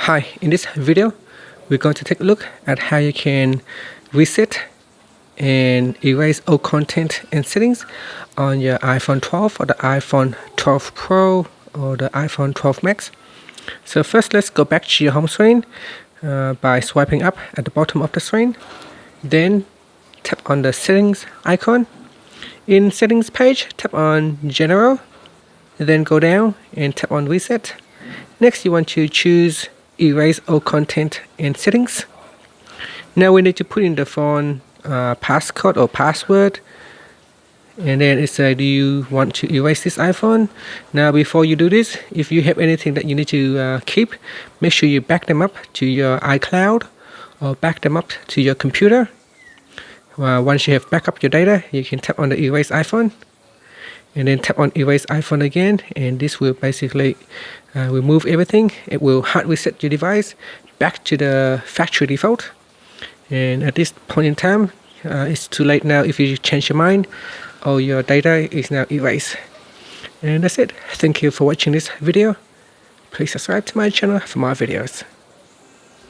Hi, in this video, we're going to take a look at how you can reset and erase old content and settings on your iPhone 12 or the iPhone 12 Pro or the iPhone 12 Max. So first, let's go back to your home screen by swiping up at the bottom of the screen. Then tap on the settings icon. In settings page, tap on general, then go down and tap on reset. Next, you want to choose erase all content and settings. Now we need to put in the phone passcode or password, and then it says, do you want to erase this iPhone? Now before you do this, if you have anything that you need to keep, make sure you back them up to your iCloud or back them up to your computer. Once you have backed up your data, you can tap on the erase iPhone and then tap on erase iPhone again, and this will basically remove everything. It will hard reset your device back to the factory default, and at this point in time it's too late now if you change your mind. All your data is now erased. And that's it. Thank you for watching this video. Please subscribe to my channel for more videos.